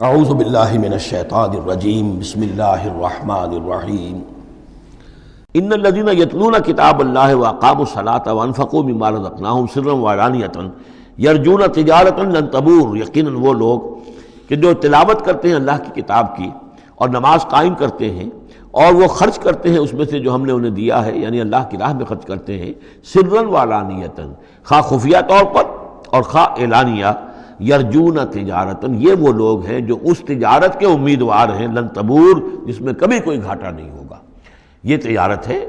اعوذ باللہ من الشیطان الرجیم بسم اللہ الرحمن الرحیم ان الذین یتلون کتاب اللہ واقاموا الصلاۃ وانفقوا مما رزقناہم سرا وعلانیۃ یرجون تجارۃ لن تبور، یقیناً وہ لوگ کہ جو تلاوت کرتے ہیں اللہ کی کتاب کی اور نماز قائم کرتے ہیں اور وہ خرچ کرتے ہیں اس میں سے جو ہم نے انہیں دیا ہے، یعنی اللہ کی راہ میں خرچ کرتے ہیں، سرا وعلانیۃ، خواہ خفیہ طور پر اور خواہ اعلانیہ، یرجون تجارتن، یہ وہ لوگ ہیں جو اس تجارت کے امیدوار ہیں، لن تبور، جس میں کبھی کوئی گھاٹا نہیں ہوگا۔ یہ تجارت ہے،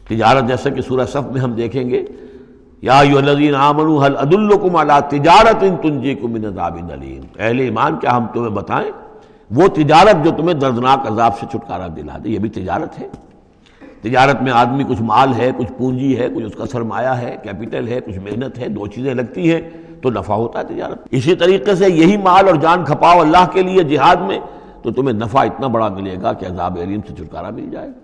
تجارت جیسا کہ سورہ صف میں ہم دیکھیں گے، یا ایھا الذین آمنوا هل ادلکم علی تجارۃ تنجیکم من عذاب الیم، اہل ایمان کیا ہم تمہیں بتائیں وہ تجارت جو تمہیں دردناک عذاب سے چھٹکارا دلا دے۔ یہ بھی تجارت ہے۔ تجارت میں آدمی کچھ مال ہے، کچھ پونجی ہے، کچھ اس کا سرمایہ ہے، کیپٹل ہے، کچھ محنت ہے، دو چیزیں لگتی ہیں تو نفع ہوتا ہے تجارت۔ اسی طریقے سے یہی مال اور جان کھپاؤ اللہ کے لیے جہاد میں تو تمہیں نفع اتنا بڑا ملے گا کہ عذاب الیم سے چھٹکارا مل جائے گا۔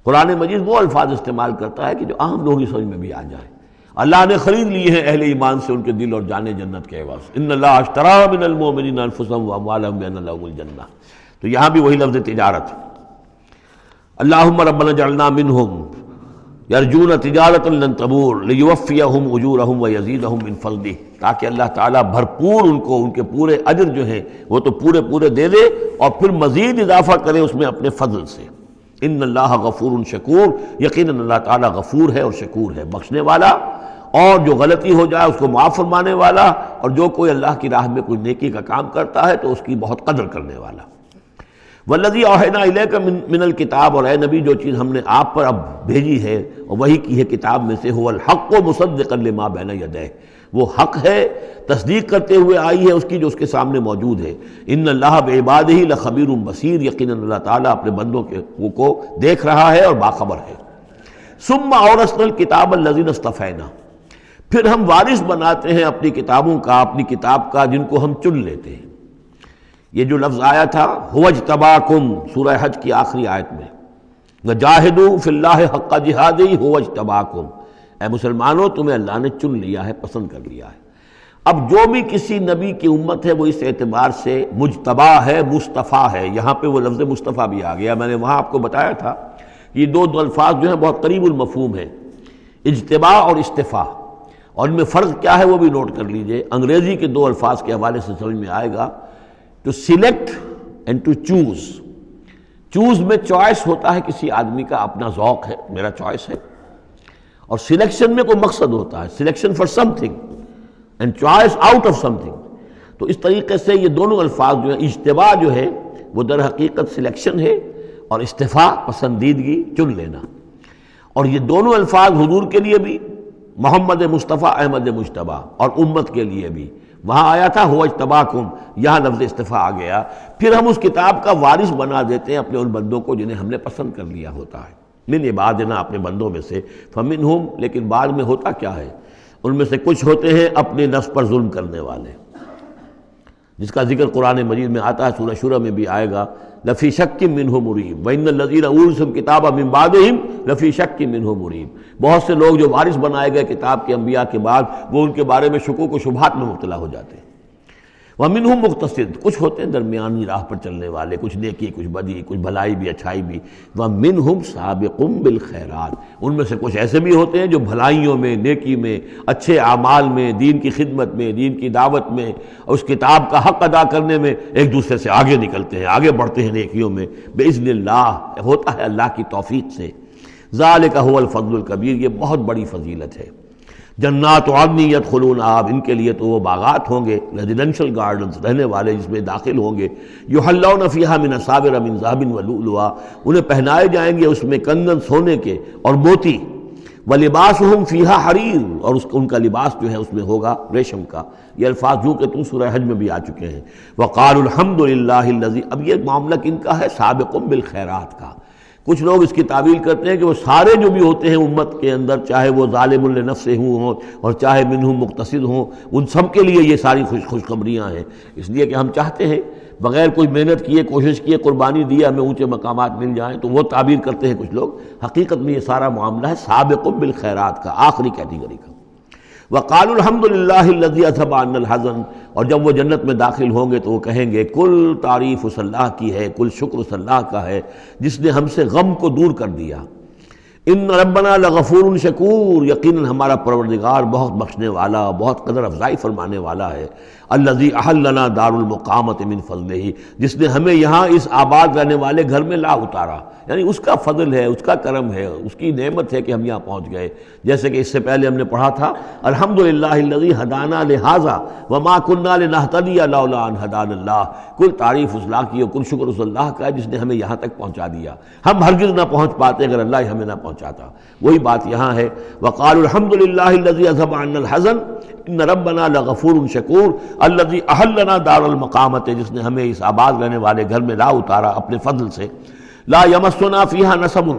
قرآن مجید وہ الفاظ استعمال کرتا ہے کہ جو عام لوگوں کی سمجھ میں بھی آ جائے۔ اللہ نے خرید لیے ہیں اہل ایمان سے ان کے دل اور جانیں جنت کے عوض، ان اللہ اشتری من المؤمنین انفسهم واموالهم بان لهم الجنہ، تو یہاں بھی وہی لفظ تجارت۔ اللہم ربنا اجعلنا منہم یرجون تجارۃ لن تبور لیوفیہم اجورہم ویزیدہم من فضلہ، تاکہ اللہ تعالیٰ بھرپور ان کو ان کے پورے اجر جو ہیں وہ تو پورے دے دے اور پھر مزید اضافہ کرے اس میں اپنے فضل سے۔ ان اللہ غفور شکور، یقیناً اللہ تعالیٰ غفور ہے اور شکور ہے، بخشنے والا اور جو غلطی ہو جائے اس کو معاف فرمانے والا، اور جو کوئی اللہ کی راہ میں کوئی نیکی کا کام کرتا ہے تو اس کی بہت قدر کرنے والا۔ والذی اوحینا الیک من الکتاب، اور اے نبی جو چیز ہم نے آپ پر اب بھیجی ہے اور وہی کی ہے کتاب میں سے، هو الحق مصدقا لما بین یدیہ، وہ حق ہے تصدیق کرتے ہوئے آئی ہے اس کی جو اس کے سامنے موجود ہے۔ ان اللہ بعبادہ لخبیر بصیر، یقیناً اللہ تعالیٰ اپنے بندوں کو دیکھ رہا ہے اور باخبر ہے۔ ثم اورثنا الکتاب الذین اصطفینا، پھر ہم وارث بناتے ہیں اپنی کتابوں کا، اپنی کتاب کا جن کو ہم چن لیتے ہیں۔ یہ جو لفظ آیا تھا هو اجتباکم، سورہ حج کی آخری آیت میں، وجاہدوا فی اللہ حق جہادہ هو اجتباکم، اے مسلمانوں تمہیں اللہ نے چن لیا ہے، پسند کر لیا ہے۔ اب جو بھی کسی نبی کی امت ہے وہ اس اعتبار سے مجتبی ہے، مصطفیٰ ہے۔ یہاں پہ وہ لفظ مصطفیٰ بھی آ گیا، میں نے وہاں آپ کو بتایا تھا یہ دو الفاظ جو ہیں بہت قریب المفہوم ہیں، اجتباء اور استفاء، اور ان میں فرق کیا ہے وہ بھی نوٹ کر لیجئے۔ انگریزی کے دو الفاظ کے حوالے سے سمجھ میں آئے گا، to select and to choose. Choose میں چوائس ہوتا ہے کسی آدمی کا، اپنا ذوق ہے، میرا چوائس ہے، اور سلیکشن میں کوئی مقصد ہوتا ہے، selection for some thing and choice out of some thing. تو اس طریقے سے یہ دونوں الفاظ جو ہیں، اجتباء جو ہے وہ در حقیقت سلیکشن ہے، اور استفاء پسندیدگی، چن لینا۔ اور یہ دونوں الفاظ حضور کے لیے بھی، محمد مصطفیٰ احمد مجتبیٰ، اور امت کے لیے بھی۔ وہاں آیا تھا هو اجتباکم، یہاں لفظ استفاء آ گیا۔ پھر ہم اس کتاب کا وارث بنا دیتے ہیں اپنے ان بندوں کو جنہیں ہم نے پسند کر لیا ہوتا ہے، من عبادنا، اپنے بندوں میں سے، فمنہم، لیکن بعد میں ہوتا کیا ہے، ان میں سے کچھ ہوتے ہیں اپنے نفس پر ظلم کرنے والے، جس کا ذکر قرآن مجید میں آتا ہے، سورہ شورى میں بھی آئے گا، لفی شک منہ مریب، وان الذین اورثوا الکتاب من بعدہم لفی شک منہ مریب۔ بہت سے لوگ جو وارث بنائے گئے کتاب کے انبیاء کے بعد، وہ ان کے بارے میں شکوک و شبہات میں مبتلا ہو جاتے ہیں۔ ومنہم مقتصد، کچھ ہوتے ہیں درمیانی راہ پر چلنے والے، کچھ نیکی کچھ بدی، کچھ بھلائی بھی اچھائی بھی۔ ومنہم سابق بالخیرات، ان میں سے کچھ ایسے بھی ہوتے ہیں جو بھلائیوں میں، نیکی میں، اچھے اعمال میں، دین کی خدمت میں، دین کی دعوت میں، اور اس کتاب کا حق ادا کرنے میں ایک دوسرے سے آگے نکلتے ہیں، آگے بڑھتے ہیں نیکیوں میں، باذن اللہ، ہوتا ہے اللہ کی توفیق سے۔ ذالک هو الفضل الکبیر، یہ بہت بڑی فضیلت ہے۔ جنات عدن یدخلونہا، ان کے لیے تو وہ باغات ہوں گے، ریزیڈینشل گارڈنز، رہنے والے جس میں داخل ہوں گے، یحلون فیہا من اساور من ذہب ولؤلؤا، انہیں پہنائے جائیں گے اس میں کنگن سونے کے اور موتی، ولباسہم فیہا حریر، اور ان کا لباس جو ہے اس میں ہوگا ریشم کا۔ یہ الفاظ جو کہ تم سورہ حج میں بھی آ چکے ہیں۔ وقالوا الحمد للہ الذی، اب یہ معاملہ کن کا ہے، سابق بالخیرات کا۔ کچھ لوگ اس کی تعویل کرتے ہیں کہ وہ سارے جو بھی ہوتے ہیں امت کے اندر، چاہے وہ ظالم لنفسہ ہوں اور چاہے منہم مقتصد ہوں، ان سب کے لیے یہ ساری خوشخبریاں ہیں، اس لیے کہ ہم چاہتے ہیں بغیر کوئی محنت کیے، کوشش کیے، قربانی دی ہمیں اونچے مقامات مل جائیں، تو وہ تعبیر کرتے ہیں کچھ لوگ۔ حقیقت میں یہ سارا معاملہ ہے سابق بالخیرات کا، آخری کیٹیگری کا۔ وقالوا الحمد للہ الذی اذھب عنا الحزن، اور جب وہ جنت میں داخل ہوں گے تو وہ کہیں گے کل تعریف اس اللہ کی ہے، کل شکر اس اللہ کا ہے جس نے ہم سے غم کو دور کر دیا۔ ان ربنا لغفور شکور، یقیناً ہمارا پروردگار بہت بخشنے والا، بہت قدر افزائی فرمانے والا ہے۔ الذی احلنا دار المقامۃ من فضلہ، جس نے ہمیں یہاں اس آباد رہنے والے گھر میں لا اتارا، یعنی اس کا فضل ہے، اس کا کرم ہے، اس کی نعمت ہے کہ ہم یہاں پہنچ گئے۔ جیسے کہ اس سے پہلے ہم نے پڑھا تھا الحمدللہ الذی ہدانا لہذا وما کنا لنہتدی لولا ان ہدانا اللہ، کل تعریف اس اللہ کی اور کل شکر اس اللہ کا ہے جس نے ہمیں یہاں تک پہنچا دیا، ہم ہرگز نہ پہنچ پاتے اگر اللہ ہمیں نہ پہنچاتا۔ وہی بات یہاں ہے، وقالوا الحمدللہ الذی اذھب عنا الحزن ان ربنا لغفور شکور الذی احلنا دار المقامۃ، جس نے ہمیں اس آباد رہنے والے گھر میں لا اتارا اپنے فضل سے۔ لا یمسنا فیہا نصب،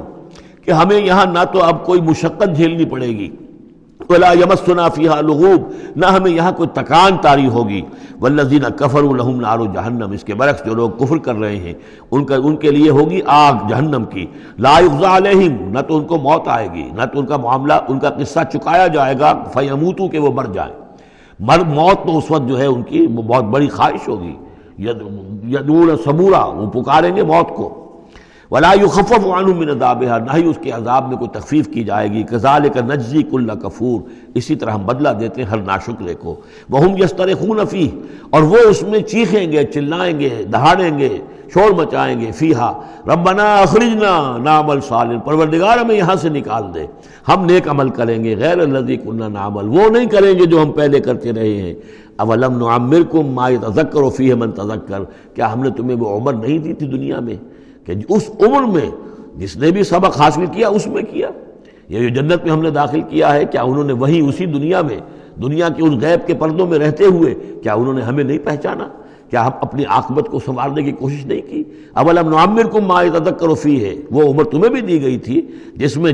کہ ہمیں یہاں نہ تو اب کوئی مشقت جھیلنی پڑے گی، ولا یمسنا فیہا لغوب، نہ ہمیں یہاں کوئی تکان طاری ہوگی۔ والذین کفروا لہم نار جہنم، اس کے برعکس جو لوگ کفر کر رہے ہیں ان کے لیے ہوگی آگ جہنم کی۔ لا یقضی علیہم، نہ تو ان کو موت آئے گی، نہ تو ان کا معاملہ، ان کا قصہ چکایا جائے گا، فیموتوا، کہ وہ مر جائیں۔ موت تو اس وقت جو ہے ان کی بہت بڑی خواہش ہوگی، یدعون ثبورا، وہ پکاریں گے موت کو۔ ولا یخفف عنہم من عذابها، نہ ہی اس کے عذاب میں کوئی تخفیف کی جائے گی۔ کذالک نجزی کل کفور، اسی طرح ہم بدلہ دیتے ہیں ہر ناشکرے کو۔ وہم یسترخون فیہ، اور وہ اس میں چیخیں گے، چلائیں گے، دہاڑیں گے، شور مچائیں گے، فیہا ربنا اخرجنا نعمل صالحا، پروردگار ہمیں یہاں سے نکال دے، ہم نیک عمل کریں گے، غیر الذی کنا نعمل، وہ نہیں کریں گے جو ہم پہلے کرتے رہے ہیں۔ اولم نعمرکم ما یتذکر فیہ من تذکر، کیا ہم نے تمہیں وہ عمر نہیں دی تھی دنیا میں کہ اس عمر میں جس نے بھی سبق حاصل کیا اس میں کیا؟ یہ جو جنت میں ہم نے داخل کیا ہے، کیا انہوں نے وہی اسی دنیا میں، دنیا کے اس غیب کے پردوں میں رہتے ہوئے کیا انہوں نے ہمیں نہیں پہچانا؟ کیا ہم اپنی عاقبت کو سنوارنے کی کوشش نہیں کی؟ اولم نعمرکم ما یتذکر فیہ، وہ عمر تمہیں بھی دی گئی تھی جس میں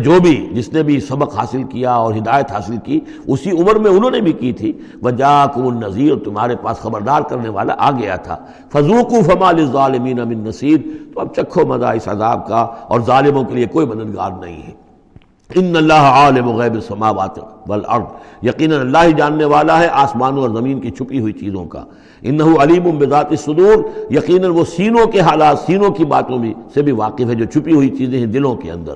جس نے بھی سبق حاصل کیا اور ہدایت حاصل کی اسی عمر میں انہوں نے بھی کی تھی۔ وجاءکم النذیر، تمہارے پاس خبردار کرنے والا آ گیا تھا۔ فذوقوا فما للظالمین من نصیر، تو اب چکھو مزہ اس عذاب کا، اور ظالموں کے لیے کوئی مددگار نہیں ہے۔ ان اللہ عالم غیب السماوات والارض، یقیناً اللہ ہی جاننے والا ہے آسمانوں اور زمین کی چھپی ہوئی چیزوں کا۔ انہ علیم بذات الصدور، یقیناً وہ سینوں کے حالات، سینوں کی باتوں سے بھی واقف ہے، جو چھپی ہوئی چیزیں ہیں دلوں کے اندر۔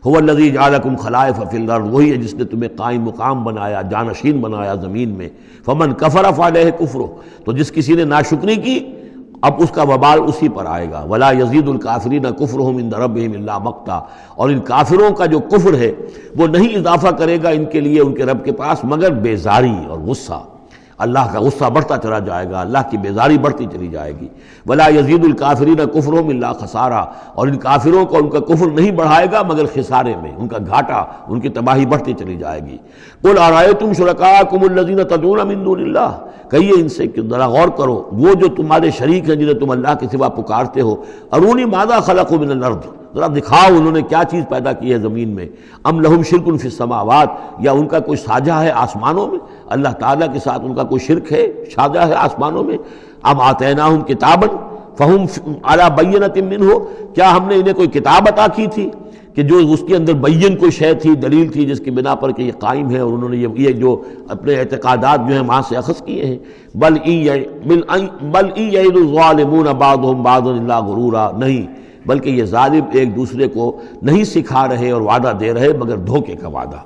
هو الذی جعلکم خلائف فی الارض، وہی ہے جس نے تمہیں قائم مقام بنایا، جانشین بنایا زمین میں۔ فمن کفر فعلیہ کفرہ، تو جس کسی نے ناشکری کی اب اس کا وبال اسی پر آئے گا۔ ولا یزید الکافرین کفرہم عند ربہم الا مقتا، اور ان کافروں کا جو کفر ہے وہ نہیں اضافہ کرے گا ان کے لیے ان کے رب کے پاس مگر بیزاری اور غصہ۔ اللہ کا غصہ بڑھتا چلا جائے گا، اللہ کی بیزاری بڑھتی چلی جائے گی۔ ولا یزید الکافرین کفرہم الا خسارا، اور ان کافروں کو ان کا کفر نہیں بڑھائے گا مگر خسارے میں، ان کا گھاٹا، ان کی تباہی بڑھتی چلی جائے گی۔ قل ارأیتم شرکاءکم الذین تدعون من دون اللہ، کہیے ان سے کہ ذرا غور کرو، وہ جو تمہارے شریک ہیں جنہیں تم اللہ کے سوا پکارتے ہو، ارونی ماذا خلقوا من الارض، ذرا دکھاؤ انہوں نے کیا چیز پیدا کی ہے زمین میں۔ ام لہم شرک فی السماوات، یا ان کا کوئی ساجہ ہے آسمانوں میں، اللہ تعالیٰ کے ساتھ ان کا کوئی شرک ہے، ساجہ ہے آسمانوں میں۔ ام آتیناہم کتابا فہم علی بینۃ منہ، کیا ہم نے انہیں کوئی کتاب عطا کی تھی کہ جو اس کے اندر بین کوئی شے تھی، دلیل تھی جس کی بنا پر کہ یہ قائم ہے، اور انہوں نے یہ جو اپنے اعتقادات جو ہیں وہاں سے اخذ کیے ہیں۔ بل ان یعد الظالمون بعضهم بعضا الا غرورا، نہیں بلکہ یہ ظالم ایک دوسرے کو نہیں سکھا رہے اور وعدہ دے رہے مگر دھوکے کا وعدہ۔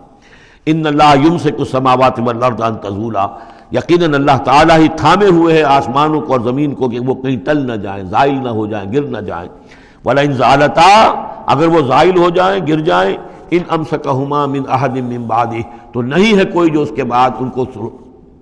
ان اللہ یمسک السماوات والارض ان تزولا، یقیناً اللہ تعالیٰ ہی تھامے ہوئے ہے آسمانوں کو اور زمین کو کہ وہ کہیں ٹل نہ جائیں، زائل نہ ہو جائیں، گر نہ جائیں۔ وَلَئِن زَالَتَا، اگر وہ زائل ہو جائیں، گر جائیں، ان امسکہما من احد من بعدہ، تو نہیں ہے کوئی جو اس کے بعد ان کو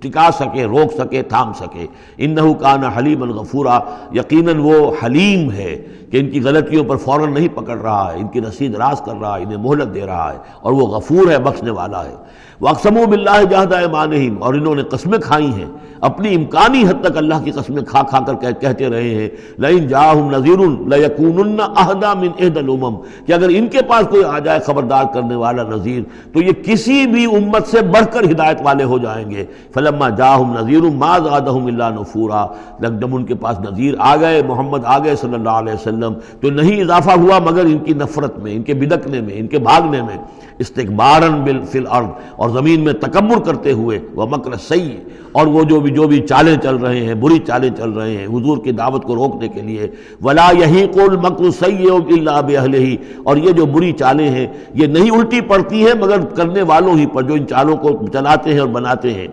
ٹکا سکے، روک سکے، تھام سکے۔ انہ کان حلیما غفورا، یقیناً وہ حلیم ہے کہ ان کی غلطیوں پر فوراً نہیں پکڑ رہا ہے، ان کی رسید راز کر رہا ہے، انہیں مہلت دے رہا ہے، اور وہ غفور ہے، بخشنے والا ہے۔ وَأَقْسَمُوا بِاللَّهِ جَهْدَ أَيْمَانِهِمْ، اور انہوں نے قسمیں کھائی ہیں، اپنی امکانی حد تک اللہ کی قسمیں کھا کھا کر کہتے رہے ہیں، لَإِن جَاءَهُمْ نَذِيرٌ لَيَكُونُنَّ أَهْدَىٰ مِنْ إِحْدَى الْأُمَمِ، کہ اگر ان کے پاس کوئی آ جائے خبردار کرنے والا نذیر تو یہ کسی بھی امت سے بڑھ کر ہدایت والے ہو جائیں گے۔ فَلَمَّا جَاءَهُمْ نَذِيرٌ مَا زَادَهُمْ إِلَّا نُفُورًا، جب ان کے پاس نذیر آ گئے، محمد آ گئے صلی اللہ علیہ وسلم، تو نہیں اضافہ ہوا مگر ان کی نفرت میں، ان کے بدکنے میں، ان کے بھاگنے میں۔ استکباراً فی الارض، اور زمین میں تکبر کرتے ہوئے، ومکر السیء، اور وہ جو بھی چالیں چل رہے ہیں، بری چالیں چل رہے ہیں حضور کی دعوت کو روکنے کے لیے، ولا یحیق المکر السیء الا باہلہ، اور یہ جو بری چالیں ہیں یہ نہیں الٹی پڑتی ہیں مگر کرنے والوں ہی پر، جو ان چالوں کو چلاتے ہیں اور بناتے ہیں۔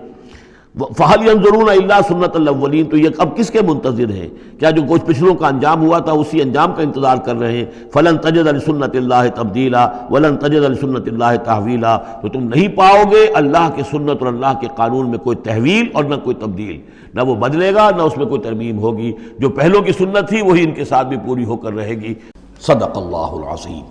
فَهَلْ يَنظُرُونَ إِلَّا سُنَّةَ الْأَوَّلِينَ، تو یہ اب کس کے منتظر ہیں؟ کیا جو کچھ پچھلوں کا انجام ہوا تھا اسی انجام کا انتظار کر رہے ہیں؟ فَلَن تَجِدَ لِسُنَّةِ اللَّهِ تَبْدِيلًا وَلَن تَجِدَ لِسُنَّةِ اللَّهِ تَحْوِيلًا، تو تم نہیں پاؤ گے اللہ کی سنت اور اللہ کے قانون میں کوئی تحویل اور نہ کوئی تبدیل، نہ وہ بدلے گا نہ اس میں کوئی ترمیم ہوگی، جو پہلوں کی سنت تھی وہی ان کے ساتھ بھی پوری ہو کر رہے گی۔ صدق اللہ العظیم۔